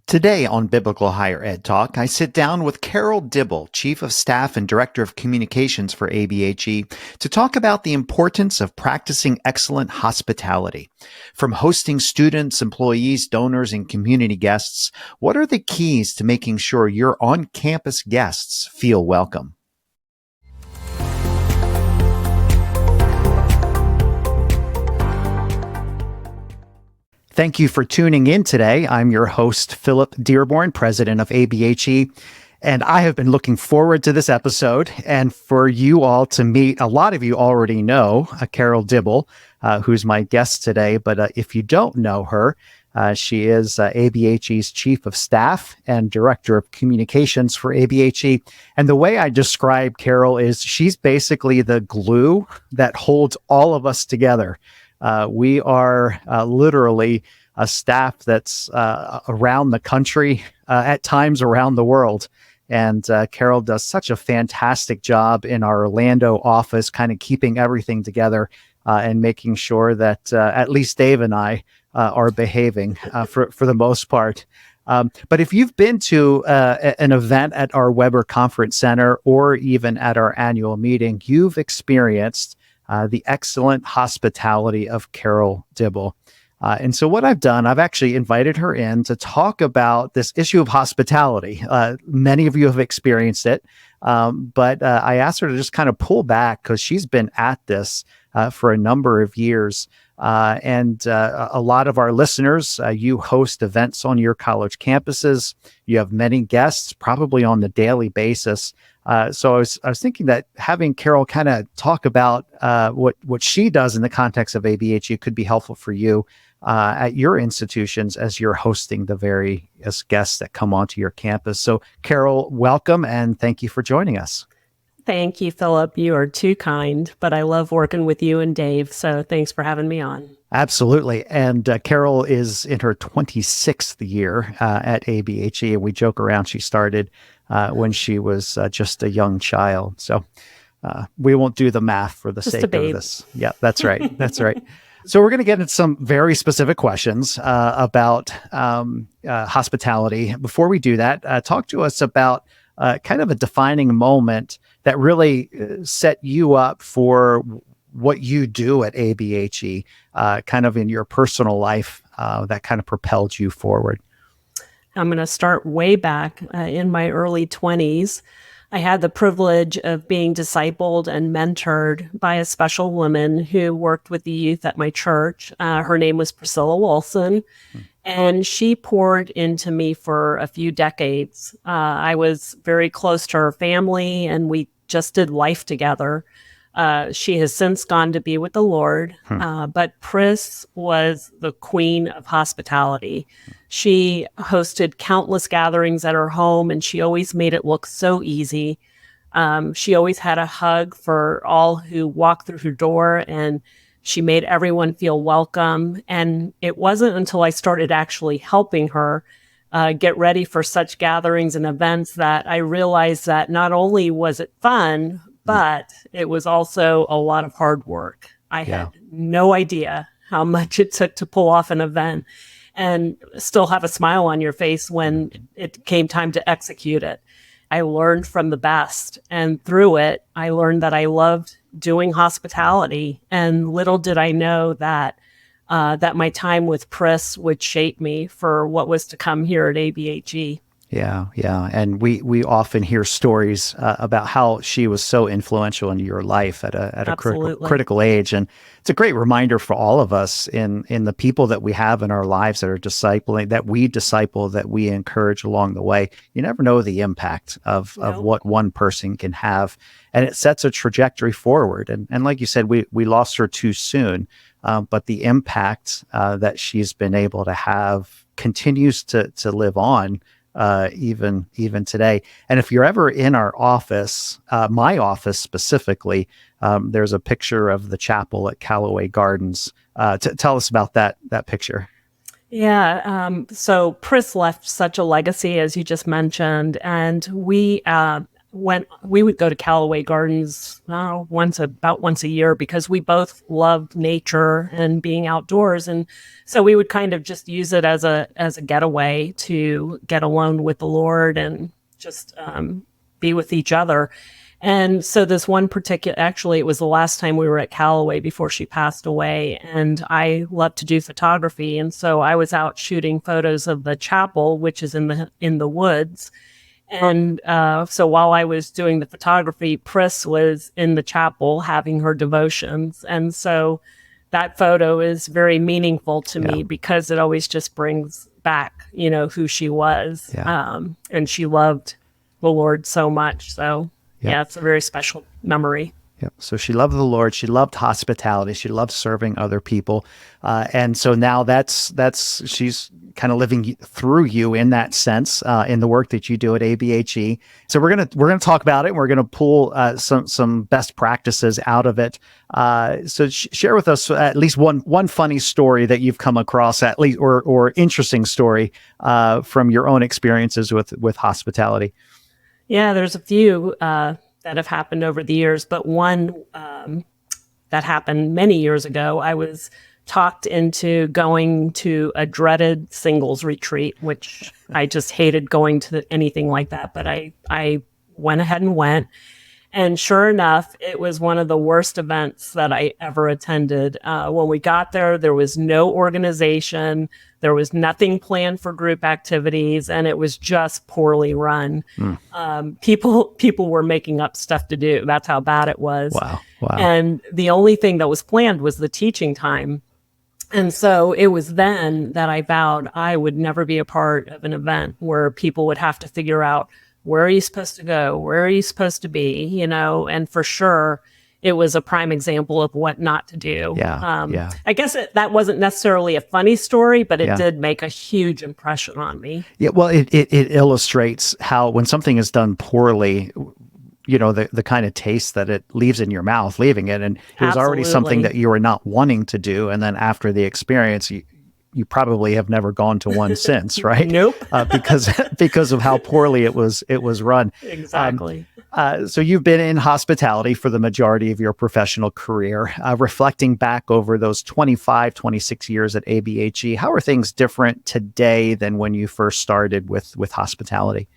Today on Biblical Higher Ed Talk, I sit down with Carol Dibble, Chief of Staff and Director of Communications for ABHE, to talk about the importance of practicing excellent hospitality. From hosting students, employees, donors, and community guests, what are the keys to making sure your on-campus guests feel welcome? Thank you for tuning in today. I'm your host, Philip Dearborn, president of ABHE, and I have been looking forward to this episode and for you all to meet. A lot of you already know Carol Dibble, who's my guest today, but if you don't know her, she is ABHE's Chief of Staff and Director of Communications for ABHE. And the way I describe Carol is she's basically the glue that holds all of us together. We are literally a staff that's around the country, at times around the world. And Carol does such a fantastic job in our Orlando office, kind of keeping everything together and making sure that at least Dave and I are behaving for the most part. But if you've been to an event at our Weber Conference Center or even at our annual meeting, you've experienced the excellent hospitality of Carol Dibble. And so what I've done, I've actually invited her in to talk about this issue of hospitality. Many of you have experienced it, but I asked her to just kind of pull back because she's been at this for a number of years. And a lot of our listeners, you host events on your college campuses. You have many guests, probably on the daily basis. So I was thinking that having Carol kind of talk about what she does in the context of ABHE could be helpful for you at your institutions as you're hosting the various guests that come onto your campus. So Carol, welcome and thank you for joining us. Thank you, Philip. You are too kind, but I love working with you and Dave. So thanks for having me on. Absolutely. And Carol is in her 26th year at ABHE. And we joke around, she started when she was just a young child. So we won't do the math for the sake of this. Yeah, that's right. That's right. So we're going to get into some very specific questions about hospitality. Before we do that, talk to us about kind of a defining moment that really set you up for what you do at ABHE, kind of in your personal life that kind of propelled you forward. I'm going to start way back in my early 20s. I had the privilege of being discipled and mentored by a special woman who worked with the youth at my church. Her name was Priscilla Wilson, and she poured into me for a few decades. I was very close to her family, and we just did life together. She has since gone to be with the Lord, but Pris was the queen of hospitality. She hosted countless gatherings at her home, and she always made it look so easy. She always had a hug for all who walked through her door, and she made everyone feel welcome. And it wasn't until I started actually helping her get ready for such gatherings and events that I realized that not only was it fun, but it was also a lot of hard work. I had no idea how much it took to pull off an event and still have a smile on your face when it came time to execute it. I learned from the best, and through it, I learned that I loved doing hospitality. And little did I know that that my time with Pris would shape me for what was to come here at ABHE. Yeah. And we often hear stories about how she was so influential in your life at a critical age. And it's a great reminder for all of us in the people that we have in our lives that are discipling, that we disciple, that we encourage along the way. You never know the impact of what one person can have. And it sets a trajectory forward. And like you said, we lost her too soon. But the impact that she's been able to have continues to live on even today. And if you're ever in our office, my office specifically, there's a picture of the chapel at Callaway Gardens. Tell us about that picture. Yeah. So Pris left such a legacy, as you just mentioned, and we we would go to Callaway Gardens about once a year because we both loved nature and being outdoors, and so we would kind of just use it as a getaway to get alone with the Lord and just be with each other. And so this one actually, it was the last time we were at Callaway before she passed away. And I love to do photography. And so I was out shooting photos of the chapel, which is in the woods. And so while I was doing the photography, Pris was in the chapel having her devotions. And so that photo is very meaningful to me because it always just brings back, who she was. And she loved the Lord so much. So yeah, it's a very special memory. Yep. So she loved the Lord. She loved hospitality. She loved serving other people, and so now she's kind of living through you in that sense in the work that you do at ABHE. So we're gonna talk about it. And we're gonna pull some best practices out of it. So share with us at least one funny story that you've come across, at least or interesting story from your own experiences with hospitality. Yeah, there's a few that have happened over the years, but one that happened many years ago, I was talked into going to a dreaded singles retreat, which I just hated going to anything like that, but I went ahead and went. And sure enough, it was one of the worst events that I ever attended. When we got there was no organization. There was nothing planned for group activities, and it was just poorly run. People were making up stuff to do. That's how bad it was. Wow. And the only thing that was planned was the teaching time. And so it was then that I vowed I would never be a part of an event where people would have to figure out, where are you supposed to go? Where are you supposed to be? And for sure, it was a prime example of what not to do. I guess that wasn't necessarily a funny story, but it did make a huge impression on me. Yeah, well, it illustrates how when something is done poorly, the kind of taste that it leaves in your mouth, leaving it. And it was already something that you were not wanting to do. And then after the experience, you probably have never gone to one since, right? Nope. because of how poorly it was run. Exactly. So you've been in hospitality for the majority of your professional career. Reflecting back over those 25, 26 years at ABHE, how are things different today than when you first started with hospitality?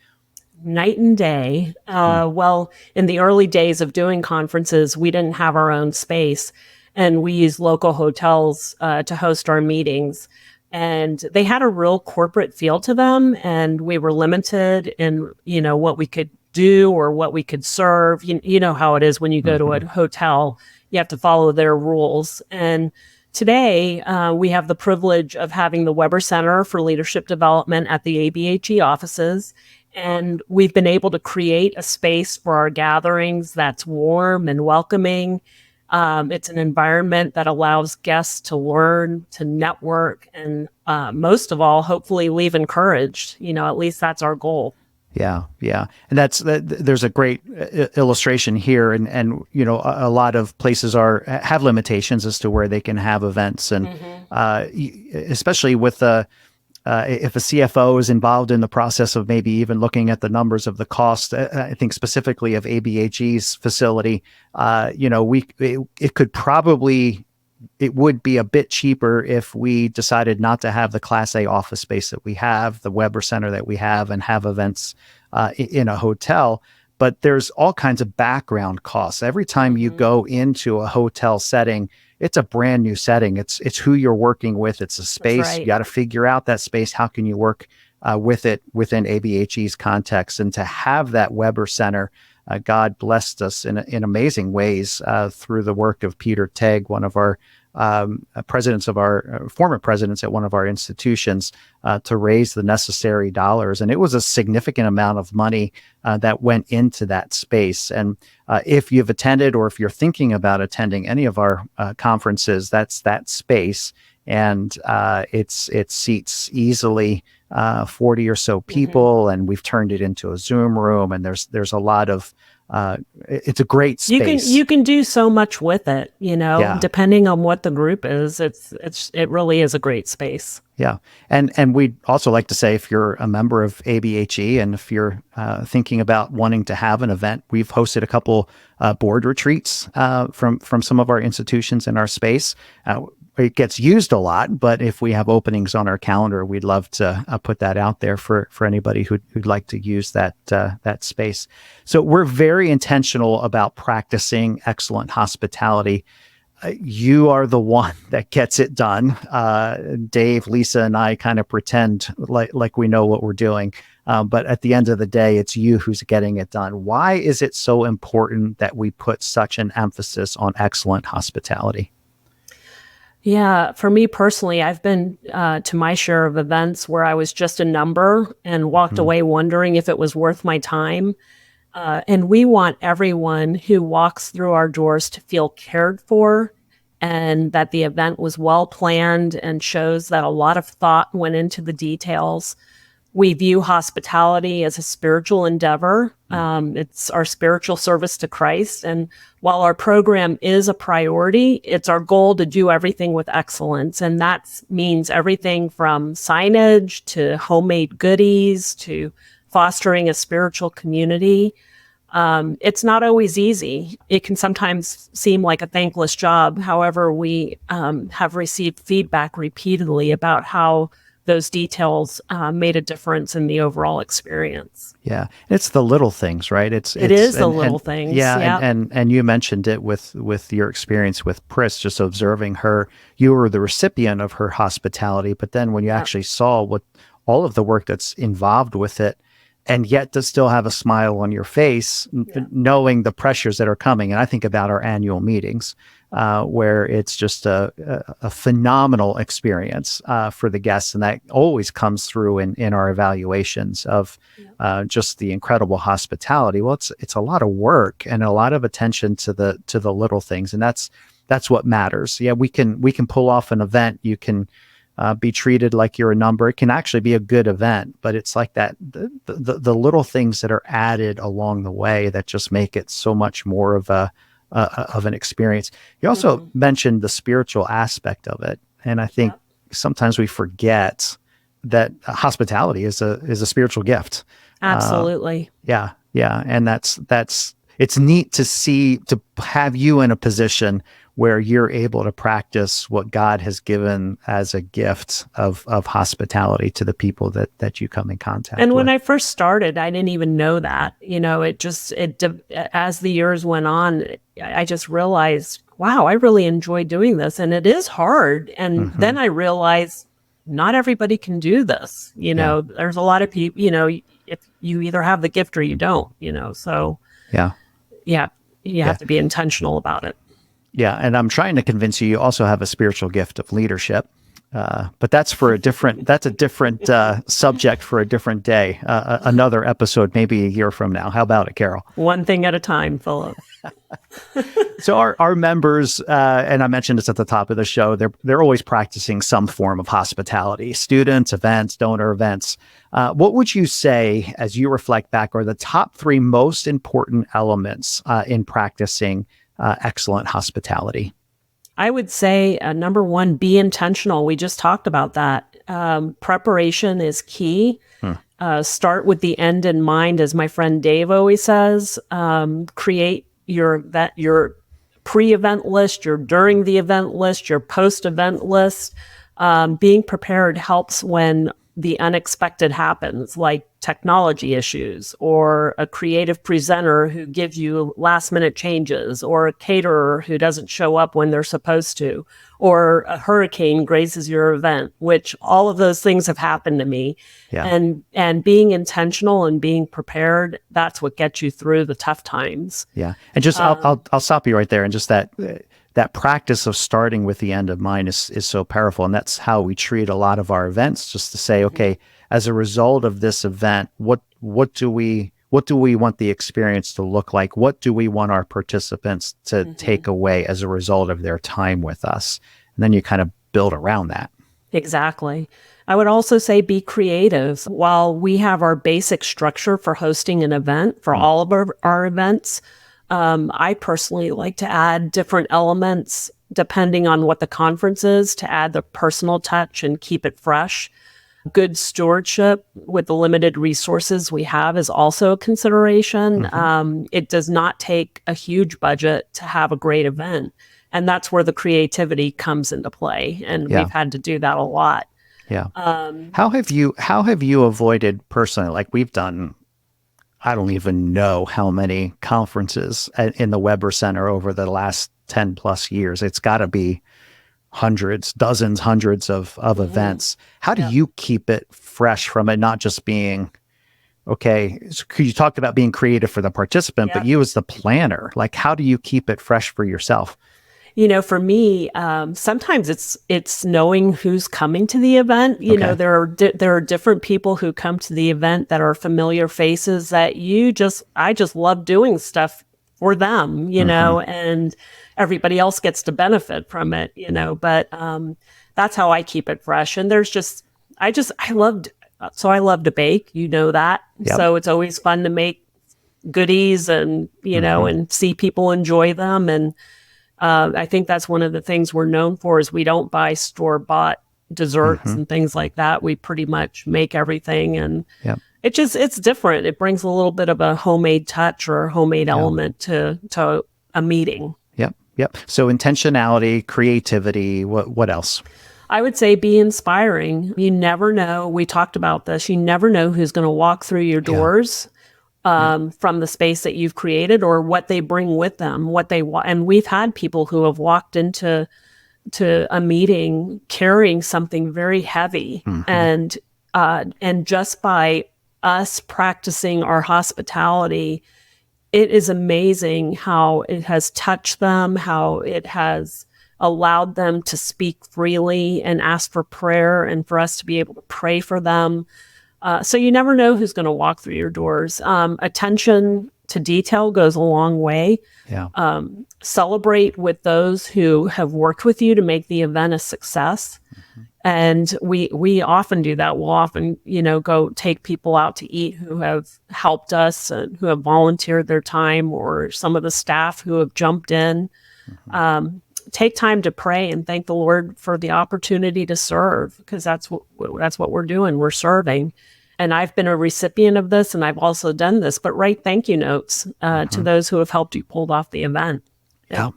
Night and day. Well, in the early days of doing conferences, we didn't have our own space, and we used local hotels to host our meetings. And they had a real corporate feel to them, and we were limited in, what we could do or what we could serve. You know how it is when you go to a hotel, you have to follow their rules. And today, we have the privilege of having the Weber Center for Leadership Development at the ABHE offices. And we've been able to create a space for our gatherings that's warm and welcoming. It's an environment that allows guests to learn, to network, and most of all, hopefully leave encouraged. At least that's our goal. Yeah. And there's a great illustration here. And a lot of places have limitations as to where they can have events. And especially with if a CFO is involved in the process of maybe even looking at the numbers of the cost, I think specifically of ABHE's facility, it would be a bit cheaper if we decided not to have the Class A office space that we have, the Weber Center that we have, and have events in a hotel. But there's all kinds of background costs. Every time you go into a hotel setting, it's a brand new setting. It's who you're working with. It's a space. Right. You got to figure out that space. How can you work with it within ABHE's context? And to have that Weber Center, God blessed us in amazing ways through the work of Peter Tegg, one of our former presidents at one of our institutions, to raise the necessary dollars. And it was a significant amount of money that went into that space. And if you've attended, or if you're thinking about attending any of our conferences, that's that space. And it seats easily 40 or so people, and we've turned it into a Zoom room. And there's a lot of it's a great space. You can do so much with it, depending on what the group is. It really is a great space. Yeah. And we'd also like to say, if you're a member of ABHE and if you're thinking about wanting to have an event, we've hosted a couple board retreats from some of our institutions in our space. It gets used a lot, but if we have openings on our calendar, we'd love to put that out there for anybody who'd like to use that space. So we're very intentional about practicing excellent hospitality. You are the one that gets it done. Dave, Lisa, and I kind of pretend like we know what we're doing. But at the end of the day, it's you who's getting it done. Why is it so important that we put such an emphasis on excellent hospitality? Yeah, for me personally, I've been to my share of events where I was just a number and walked away wondering if it was worth my time. And we want everyone who walks through our doors to feel cared for, and that the event was well planned and shows that a lot of thought went into the details. We view hospitality as a spiritual endeavor. It's our spiritual service to Christ. And while our program is a priority, it's our goal to do everything with excellence. And that means everything from signage to homemade goodies to fostering a spiritual community. It's not always easy. It can sometimes seem like a thankless job. However, we have received feedback repeatedly about how those details made a difference in the overall experience. Yeah, it's the little things, right? It is the little things. Yeah, Yep. and you mentioned it with your experience with Pris, just observing her. You were the recipient of her hospitality, but then when you actually saw what all of the work that's involved with it, and yet to still have a smile on your face, knowing the pressures that are coming. And I think about our annual meetings, where it's just a phenomenal experience for the guests. And that always comes through in our evaluations of just the incredible hospitality. Well, it's a lot of work and a lot of attention to the little things. And that's what matters. Yeah, we can pull off an event. You can be treated like you're a number. It can actually be a good event, but it's like that, the little things that are added along the way that just make it so much more of an experience. You also mentioned the spiritual aspect of it. And I think sometimes we forget that hospitality is a spiritual gift. Absolutely. Yeah. And it's neat to have you in a position where you're able to practice what God has given as a gift of hospitality to the people that you come in contact with. And when I first started, I didn't even know that. As the years went on, I just realized, wow, I really enjoy doing this, and it is hard. And then I realized not everybody can do this. There's a lot of people, if you either have the gift or you don't, so you have to be intentional about it. Yeah, and I'm trying to convince you also have a spiritual gift of leadership, but that's a different subject for a different day, another episode, maybe a year from now. How about it, Carol? One thing at a time, Philip. So our members, and I mentioned this at the top of the show, they're always practicing some form of hospitality. Students, events, donor events. What would you say, as you reflect back, are the top 3 most important elements in practicing excellent hospitality? I would say number 1, be intentional. We just talked about that. Preparation is key. Start with the end in mind, as my friend Dave always says. Create your pre-event list, your during the event list, your post-event list. Being prepared helps when the unexpected happens, like technology issues, or a creative presenter who gives you last minute changes, or a caterer who doesn't show up when they're supposed to, or a hurricane grazes your event, which all of those things have happened to me. Yeah. And being intentional and being prepared, that's what gets you through the tough times. Yeah. And just, I'll stop you right there. And just that practice of starting with the end in mind is so powerful. And that's how we treat a lot of our events, just to say, okay, as a result of this event, what do we want the experience to look like? What do we want our participants to take away as a result of their time with us? And then you kind of build around that. Exactly. I would also say be creative. While we have our basic structure for hosting an event for all of our events, I personally like to add different elements depending on what the conference is, to add the personal touch and keep it fresh. Good stewardship with the limited resources we have is also a consideration. It does not take a huge budget to have a great event. And that's where the creativity comes into play. And we've had to do that a lot. Yeah. How have you avoided personally, like we've done, I don't even know how many conferences in the Weber Center over the last 10 plus years. It's got to be hundreds, dozens, hundreds of events. How do you keep it fresh from it not just being, okay, so you talked about being creative for the participant, but you as the planner, like how do you keep it fresh for yourself? You know, for me, sometimes it's knowing who's coming to the event. You know, there are different people who come to the event that are familiar faces that I just love doing stuff for them, you know, and everybody else gets to benefit from it, you know, but that's how I keep it fresh. And I love to bake, you know that. So it's always fun to make goodies and, you know, and see people enjoy them. And I think that's one of the things we're known for is we don't buy store-bought desserts and things like that. We pretty much make everything, and it's different. It brings a little bit of a homemade touch or homemade element to a meeting. Yep. So intentionality, creativity, what else? I would say be inspiring. You never know. We talked about this. You never know who's going to walk through your doors. From the space that you've created or what they bring with them, and we've had people who have walked into a meeting carrying something very heavy, and just by us practicing our hospitality, it is amazing how it has touched them, how it has allowed them to speak freely and ask for prayer, and for us to be able to pray for them. So you never know who's going to walk through your doors. Attention to detail goes a long way. Celebrate with those who have worked with you to make the event a success. And we often do that. We'll often, you know, go take people out to eat who have helped us and who have volunteered their time, or some of the staff who have jumped in. Take time to pray and thank the Lord for the opportunity to serve, because that's what we're doing. We're serving. And I've been a recipient of this, and I've also done this, but write thank you notes to those who have helped you pull off the event.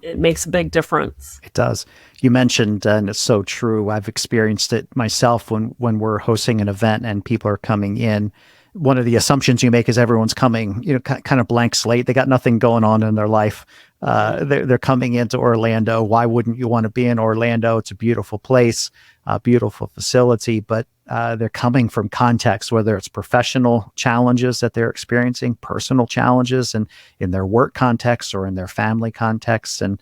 It makes a big difference. It does. You mentioned, and it's so true, I've experienced it myself when we're hosting an event and people are coming in. One of the assumptions you make is everyone's coming, you know, kind of blank slate. They got nothing going on in their life. They're coming into Orlando. Why wouldn't you want to be in Orlando? It's a beautiful place, a beautiful facility, but they're coming from context, whether it's professional challenges that they're experiencing, personal challenges, and in their work context or in their family context. And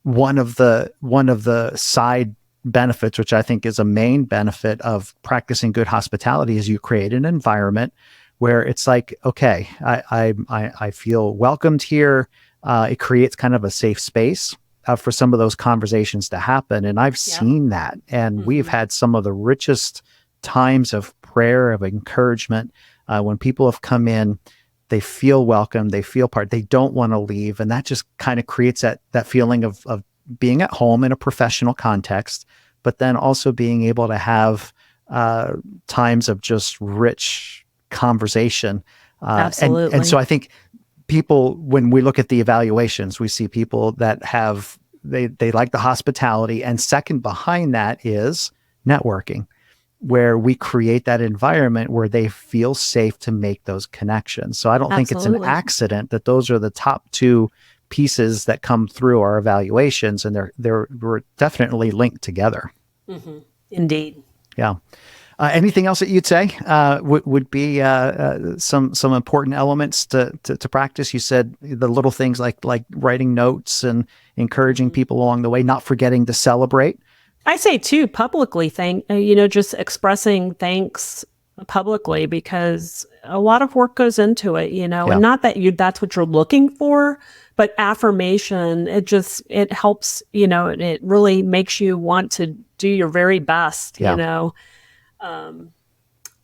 one of the side benefits, which I think is a main benefit of practicing good hospitality, is you create an environment where it's like, okay, I feel welcomed here. It creates kind of a safe space for some of those conversations to happen. And I've seen that. And we've had some of the richest times of prayer, of encouragement. When people have come in, they feel welcome, they feel part, they don't want to leave. And that just kind of creates that feeling of being at home in a professional context, but then also being able to have times of just rich conversation. Absolutely. And so I think people, when we look at the evaluations, we see people that have, they like the hospitality. And second behind that is networking, where we create that environment where they feel safe to make those connections. So I don't think it's an accident that those are the top two pieces that come through our evaluations, and we're definitely linked together. Indeed. Yeah. Anything else that you'd say would be some important elements to practice? You said the little things like writing notes and encouraging people along the way, not forgetting to celebrate. I say too, publicly just expressing thanks publicly, because a lot of work goes into it, and not that that's what you're looking for, but affirmation, it helps, it really makes you want to do your very best,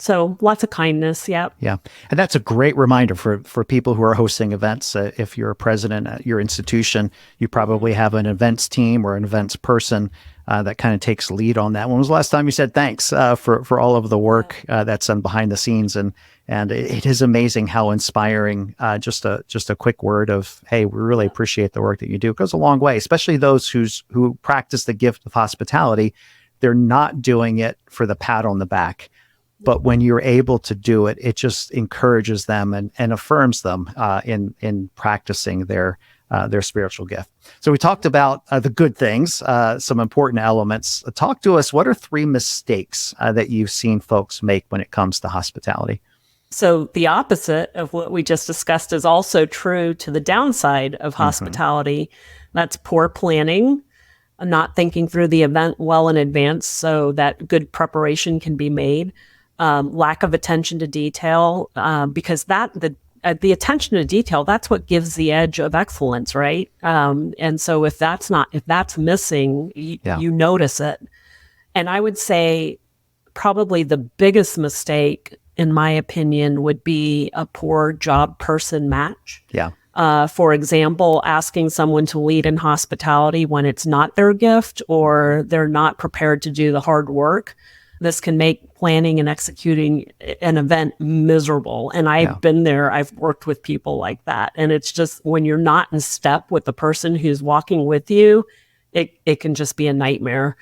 So lots of kindness. Yep. Yeah. And that's a great reminder for people who are hosting events. If you're a president at your institution, you probably have an events team or an events person that kind of takes lead on that. When was the last time you said thanks for all of the work that's done behind the scenes? And it is amazing how inspiring just a quick word of, hey, we really appreciate the work that you do. It goes a long way, especially those who practice the gift of hospitality. They're not doing it for the pat on the back. But when you're able to do it, it just encourages them and affirms them in practicing their spiritual gift. So we talked about the good things, some important elements. Talk to us. What are 3 mistakes that you've seen folks make when it comes to hospitality? So the opposite of what we just discussed is also true to the downside of hospitality. That's poor planning, not thinking through the event well in advance so that good preparation can be made. Lack of attention to detail, because the attention to detail, that's what gives the edge of excellence, right? And so if that's missing, you notice it. And I would say probably the biggest mistake, in my opinion, would be a poor job person match. Yeah. For example, asking someone to lead in hospitality when it's not their gift or they're not prepared to do the hard work. This can make planning and executing an event miserable. And I've been there. I've worked with people like that. And it's just when you're not in step with the person who's walking with you, it can just be a nightmare.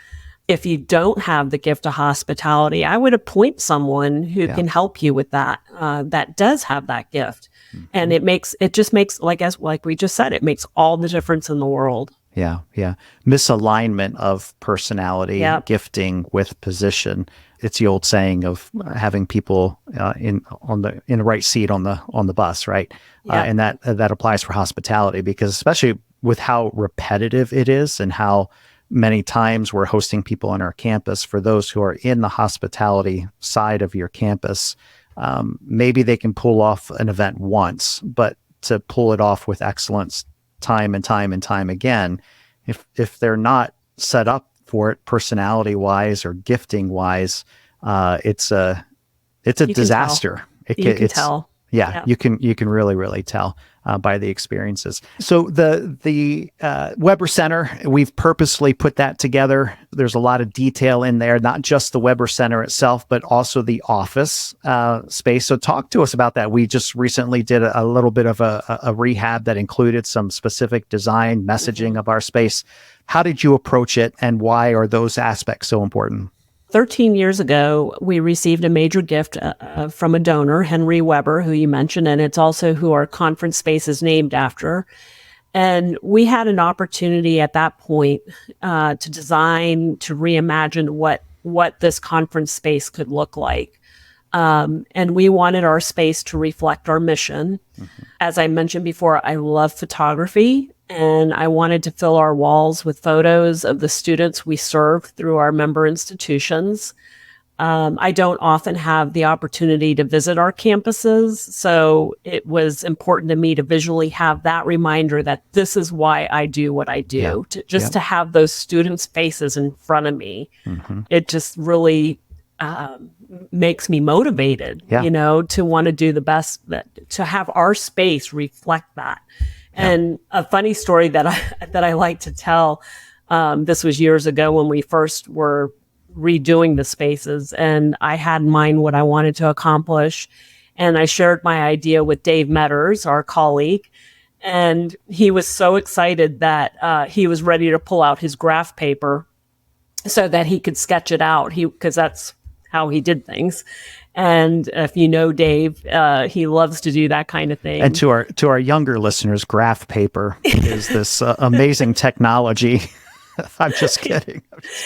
If you don't have the gift of hospitality, I would appoint someone who can help you with that, that does have that gift. And it just makes, like we just said, it makes all the difference in the world. Yeah. Misalignment of personality, gifting with position. It's the old saying of having people in the right seat on the bus, right? And that applies for hospitality, because especially with how repetitive it is and how many times we're hosting people on our campus. For those who are in the hospitality side of your campus, maybe they can pull off an event once, but to pull it off with excellence time and time and time again, if they're not set up for it personality wise or gifting wise, it's a disaster. You can tell. Yeah, you can really, really tell by the experiences. So the Weber Center, we've purposely put that together. There's a lot of detail in there, not just the Weber Center itself, but also the office space. So talk to us about that. We just recently did a little bit of a rehab that included some specific design messaging of our space. How did you approach it, and why are those aspects so important? 13 years ago, we received a major gift from a donor, Henry Weber, who you mentioned, and it's also who our conference space is named after. And we had an opportunity at that point to design, to reimagine what this conference space could look like. And we wanted our space to reflect our mission. As I mentioned before, I love photography, and I wanted to fill our walls with photos of the students we serve through our member institutions. I don't often have the opportunity to visit our campuses, so it was important to me to visually have that reminder that this is why I do what I do. To have those students' faces in front of me, it just really makes me motivated, to want to do the best, to have our space reflect that. And a funny story that I like to tell, this was years ago when we first were redoing the spaces, and I had in mind what I wanted to accomplish. And I shared my idea with Dave Metters, our colleague, and he was so excited that he was ready to pull out his graph paper so that he could sketch it out, because that's how he did things. And if you know Dave, he loves to do that kind of thing. And to our younger listeners, graph paper is this amazing technology. I'm just kidding.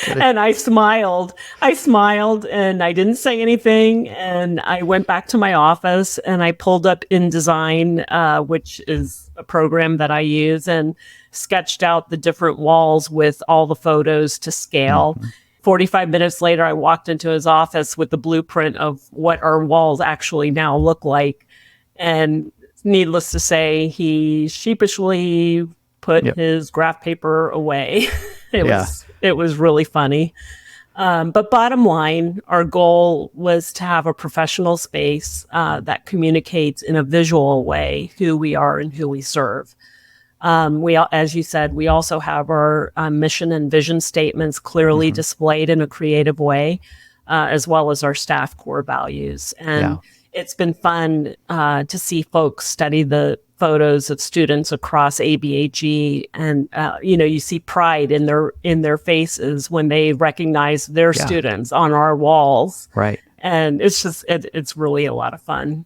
And I smiled and I didn't say anything. And I went back to my office and I pulled up InDesign, which is a program that I use, and sketched out the different walls with all the photos to scale. 45 minutes later, I walked into his office with the blueprint of what our walls actually now look like. And needless to say, he sheepishly put his graph paper away. It was really funny. But bottom line, our goal was to have a professional space that communicates in a visual way who we are and who we serve. As you said, we also have our mission and vision statements clearly displayed in a creative way, as well as our staff core values. And it's been fun to see folks study the photos of students across ABHE, and you see pride in their faces when they recognize their students on our walls. Right. And it's really a lot of fun.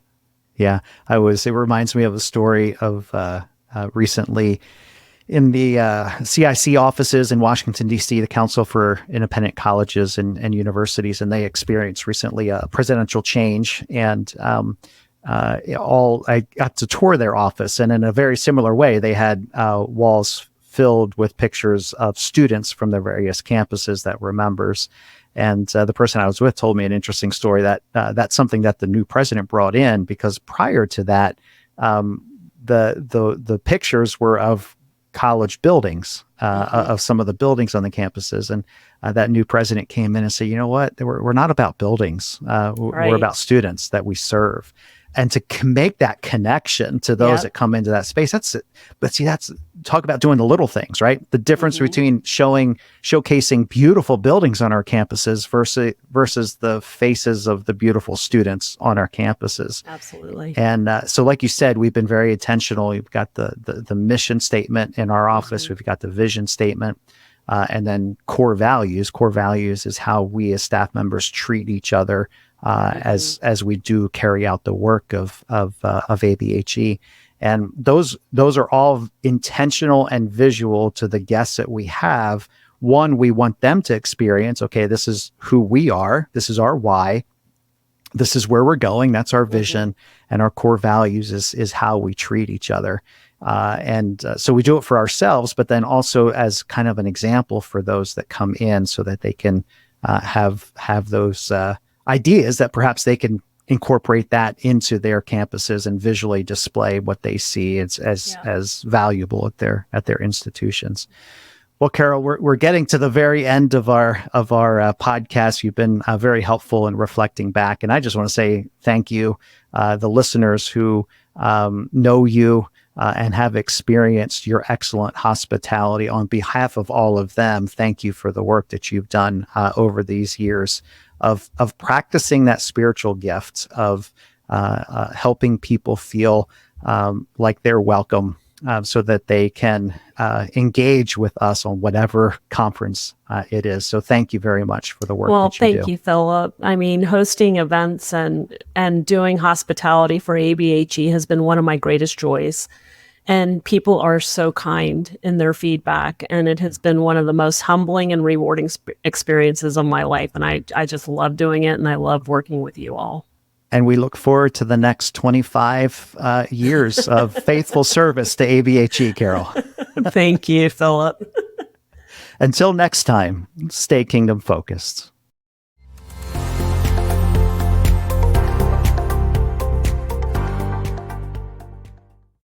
Yeah. It reminds me of a story of recently in the CIC offices in Washington, D.C., the Council for Independent Colleges and Universities, and they experienced recently a presidential change. And I got to tour their office, and in a very similar way, they had walls filled with pictures of students from their various campuses that were members. And the person I was with told me an interesting story that that's something that the new president brought in, because prior to that, the pictures were of college buildings, of some of the buildings on the campuses. And that new president came in and said, you know what, we're not about buildings. We're about students that we serve. And to make that connection to those that come into that space, that's talk about doing the little things, right? The difference between showcasing beautiful buildings on our campuses versus the faces of the beautiful students on our campuses. Absolutely. And so, like you said, we've been very intentional. We've got the mission statement in our office. We've got the vision statement. And then core values. Core values is how we as staff members treat each other as we do carry out the work of ABHE. And those are all intentional and visual to the guests that we have. One, we want them to experience, okay, this is who we are. This is our why. This is where we're going. That's our vision. And our core values is how we treat each other. So we do it for ourselves, but then also as kind of an example for those that come in, so that they can have those ideas that perhaps they can incorporate that into their campuses and visually display what they see as valuable at their institutions. Well, Carol, we're getting to the very end of our podcast. You've been very helpful in reflecting back, and I just want to say thank you, the listeners who know you and have experienced your excellent hospitality. On behalf of all of them, thank you for the work that you've done over these years of practicing that spiritual gift of helping people feel like they're welcome, so that they can engage with us on whatever conference it is. So thank you very much for the work that you do. Well, thank you, Philip. I mean, hosting events and doing hospitality for ABHE has been one of my greatest joys. And people are so kind in their feedback. And it has been one of the most humbling and rewarding experiences of my life. And I just love doing it. And I love working with you all. And we look forward to the next 25 years of faithful service to ABHE, Carol. Thank you, Philip. Until next time, stay kingdom focused.